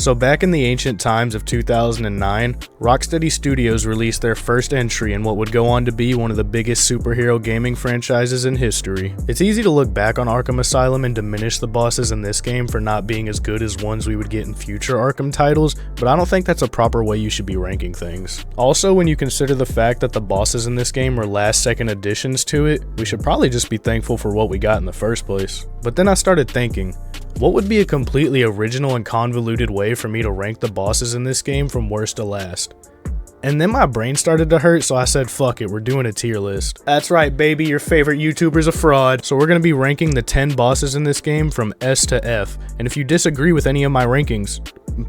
So back in the ancient times of 2009, Rocksteady Studios released their first entry in what would go on to be one of the biggest superhero gaming franchises in history. It's easy to look back on Arkham Asylum and diminish the bosses in this game for not being as good as ones we would get in future Arkham titles, but I don't think that's a proper way you should be ranking things. Also, when you consider the fact that the bosses in this game were last-second additions to it, we should probably just be thankful for what we got in the first place. But then I started thinking, what would be a completely original and convoluted way for me to rank the bosses in this game from worst to last? And then my brain started to hurt, so I said, fuck it, we're doing a tier list. That's right, baby, your favorite YouTuber's a fraud. So we're gonna be ranking the 10 bosses in this game from S to F. And if you disagree with any of my rankings,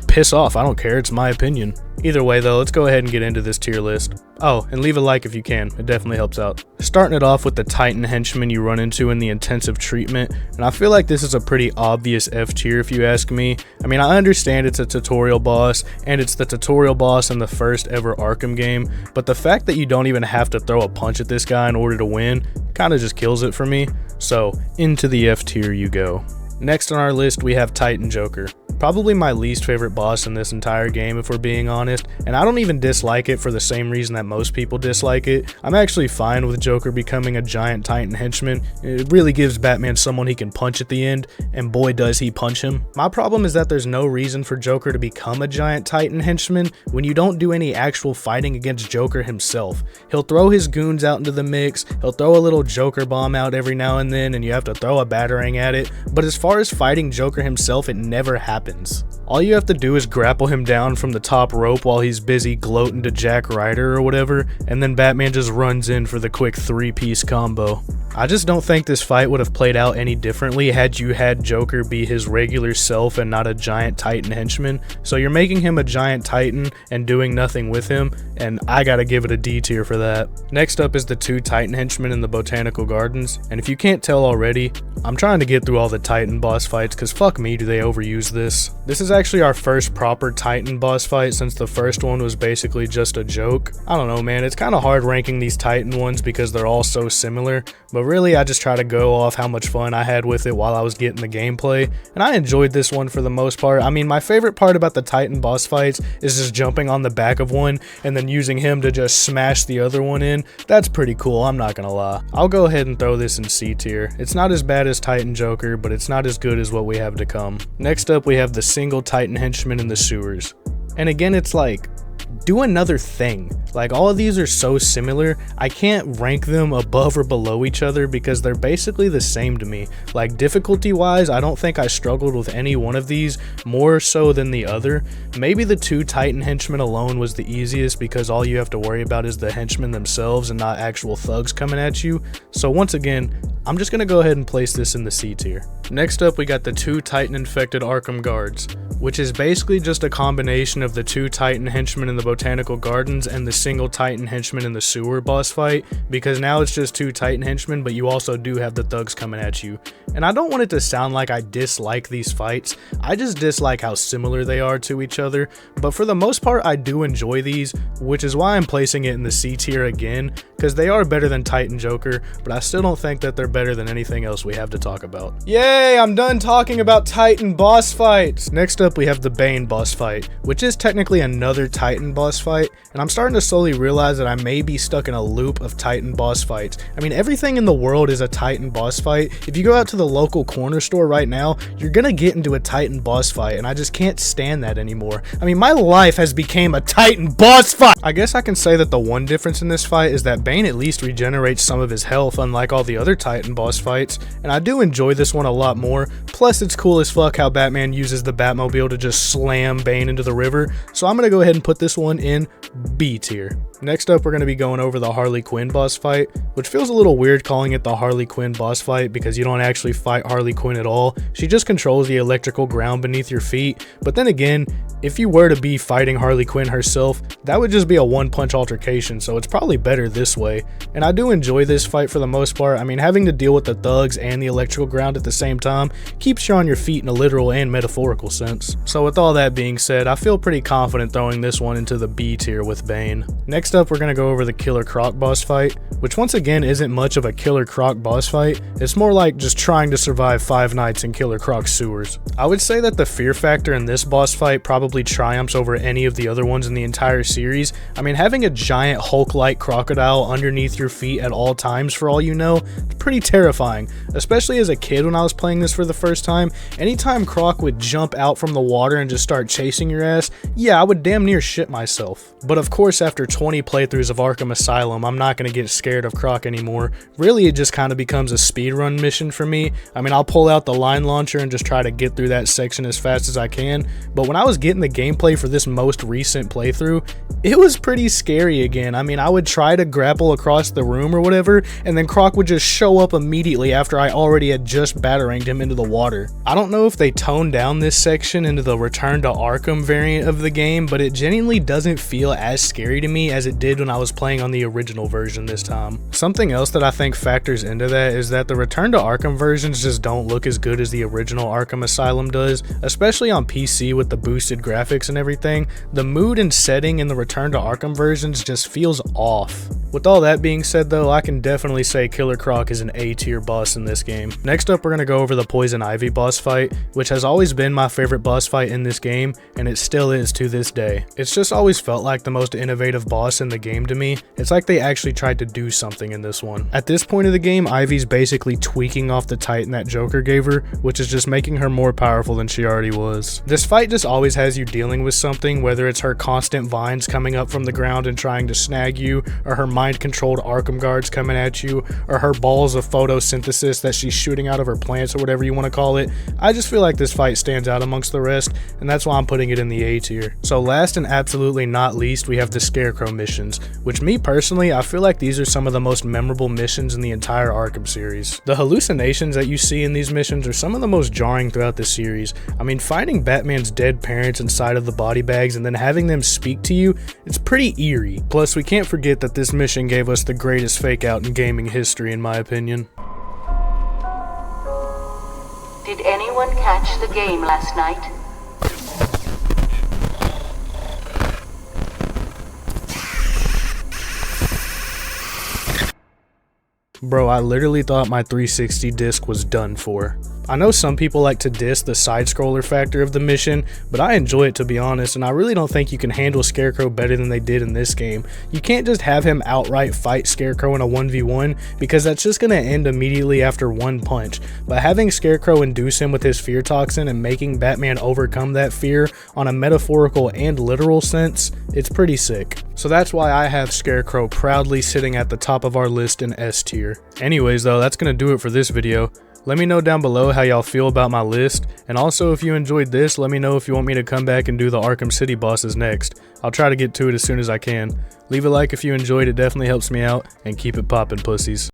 piss off, I don't care, it's my opinion. Either way though, let's go ahead and get into this tier list. Oh, and leave a like if you can, it definitely helps out. Starting it off with the Titan henchman you run into in the intensive treatment, and I feel like this is a pretty obvious F tier if you ask me. I mean, I understand it's a tutorial boss, and it's the tutorial boss in the first ever Arkham game, but the fact that you don't even have to throw a punch at this guy in order to win, kinda just kills it for me. So, into the F tier you go. Next on our list we have Titan Joker. Probably my least favorite boss in this entire game if we're being honest, and I don't even dislike it for the same reason that most people dislike it. I'm actually fine with Joker becoming a giant Titan henchman. It really gives Batman someone he can punch at the end, and boy does he punch him. My problem is that there's no reason for Joker to become a giant Titan henchman when you don't do any actual fighting against Joker himself. He'll throw his goons out into the mix, he'll throw a little Joker bomb out every now and then, and you have to throw a batarang at it, but as far as fighting Joker himself, it never happens. All you have to do is grapple him down from the top rope while he's busy gloating to Jack Ryder or whatever, and then Batman just runs in for the quick 3-piece combo. I just don't think this fight would have played out any differently had you had Joker be his regular self and not a giant Titan henchman. So you're making him a giant Titan and doing nothing with him, and I gotta give it a D tier for that. Next up is the 2 Titan henchmen in the Botanical Gardens, and if you can't tell already, I'm trying to get through all the Titan boss fights cause fuck me do they overuse this. This is actually our first proper Titan boss fight since the first one was basically just a joke. I don't know, man, it's kinda hard ranking these Titan ones because they're all so similar, but really I just try to go off how much fun I had with it while I was getting the gameplay, and I enjoyed this one for the most part. I mean, my favorite part about the Titan boss fights is just jumping on the back of one and then using him to just smash the other one in. That's pretty cool, I'm not gonna lie. I'll go ahead and throw this in C tier. It's not as bad as Titan Joker, but it's not as good as what we have to come. Next up we have the single Titan henchman in the sewers. And again, it's like, do another thing. Like, all of these are so similar, I can't rank them above or below each other because they're basically the same to me. Like, difficulty wise, I don't think I struggled with any one of these more so than the other. Maybe the 2 Titan henchmen alone was the easiest because all you have to worry about is the henchmen themselves and not actual thugs coming at you. So once again, I'm just gonna go ahead and place this in the C tier. Next up we got the 2 Titan infected Arkham guards, which is basically just a combination of the 2 Titan henchmen in the Botanical Gardens and the single Titan henchman in the sewer boss fight, because now it's just 2 Titan henchmen, but you also do have the thugs coming at you. And I don't want it to sound like I dislike these fights, I just dislike how similar they are to each other, but for the most part I do enjoy these, which is why I'm placing it in the C tier again, because they are better than Titan Joker, but I still don't think that they're better than anything else we have to talk about. Yay, I'm done talking about Titan boss fights! Next up we have the Bane boss fight, which is technically another Titan boss fight, and I'm starting to slowly realize that I may be stuck in a loop of Titan boss fights. I mean, everything in the world is a Titan boss fight. If you go out to the local corner store right now, you're gonna get into a Titan boss fight, and I just can't stand that anymore. I mean, my life has become a Titan boss fight! I guess I can say that the one difference in this fight is that Bane at least regenerates some of his health, unlike all the other Titan boss fights, and I do enjoy this one a lot more. Plus, it's cool as fuck how Batman uses the Batmobile to just slam Bane into the river, so I'm gonna go ahead and put this one in B tier. Next up, we're going to be going over the Harley Quinn boss fight, which feels a little weird calling it the Harley Quinn boss fight because you don't actually fight Harley Quinn at all. She just controls the electrical ground beneath your feet, but then again, if you were to be fighting Harley Quinn herself, that would just be a one-punch altercation, so it's probably better this way. And I do enjoy this fight for the most part. I mean, having to deal with the thugs and the electrical ground at the same time keeps you on your feet in a literal and metaphorical sense. So with all that being said, I feel pretty confident throwing this one into the B tier with Bane. Next Next up, we're gonna go over the Killer Croc boss fight, which once again isn't much of a Killer Croc boss fight. It's more like just trying to survive 5 nights in Killer Croc's sewers. I would say that the fear factor in this boss fight probably triumphs over any of the other ones in the entire series. I mean, having a giant Hulk-like crocodile underneath your feet at all times, for all you know, it's pretty terrifying. Especially as a kid when I was playing this for the first time, anytime Croc would jump out from the water and just start chasing your ass, yeah, I would damn near shit myself. But of course, after 20 playthroughs of Arkham Asylum, I'm not gonna get scared of Croc anymore. Really, it just kind of becomes a speedrun mission for me. I mean, I'll pull out the line launcher and just try to get through that section as fast as I can, but when I was getting the gameplay for this most recent playthrough, it was pretty scary again. I mean, I would try to grapple across the room or whatever, and then Croc would just show up immediately after I already had just bataranged him into the water. I don't know if they toned down this section into the Return to Arkham variant of the game, but it genuinely doesn't feel as scary to me as it did when I was playing on the original version this time. Something else that I think factors into that is that the Return to Arkham versions just don't look as good as the original Arkham Asylum does, especially on PC with the boosted graphics and everything. The mood and setting in the Return to Arkham versions just feels off. With all that being said though, I can definitely say Killer Croc is an A-tier boss in this game. Next up, we're going to go over the Poison Ivy boss fight, which has always been my favorite boss fight in this game, and it still is to this day. It's just always felt like the most innovative boss in the game to me. It's like they actually tried to do something in this one. At this point of the game, Ivy's basically tweaking off the Titan that Joker gave her, which is just making her more powerful than she already was. This fight just always has you dealing with something, whether it's her constant vines coming up from the ground and trying to snag you, or her mind-controlled Arkham guards coming at you, or her balls of photosynthesis that she's shooting out of her plants, or whatever you want to call it. I just feel like this fight stands out amongst the rest, and that's why I'm putting it in the A tier. So last and absolutely not least, we have the Scarecrow missions, which me personally, I feel like these are some of the most memorable missions in the entire Arkham series. The hallucinations that you see in these missions are some of the most jarring throughout the series. I mean, finding Batman's dead parents inside of the body bags and then having them speak to you, it's pretty eerie. Plus, we can't forget that this mission gave us the greatest fake out in gaming history, in my opinion. Did anyone catch the game last night? Bro, I literally thought my 360 disc was done for. I know some people like to diss the side-scroller factor of the mission, but I enjoy it, to be honest, and I really don't think you can handle Scarecrow better than they did in this game. You can't just have him outright fight Scarecrow in a 1v1, because that's just going to end immediately after one punch. But having Scarecrow induce him with his fear toxin and making Batman overcome that fear on a metaphorical and literal sense, it's pretty sick. So that's why I have Scarecrow proudly sitting at the top of our list in S tier. Anyways though, that's going to do it for this video. Let me know down below how y'all feel about my list, and also if you enjoyed this, let me know if you want me to come back and do the Arkham City bosses next. I'll try to get to it as soon as I can. Leave a like if you enjoyed, it definitely helps me out, and keep it poppin', pussies.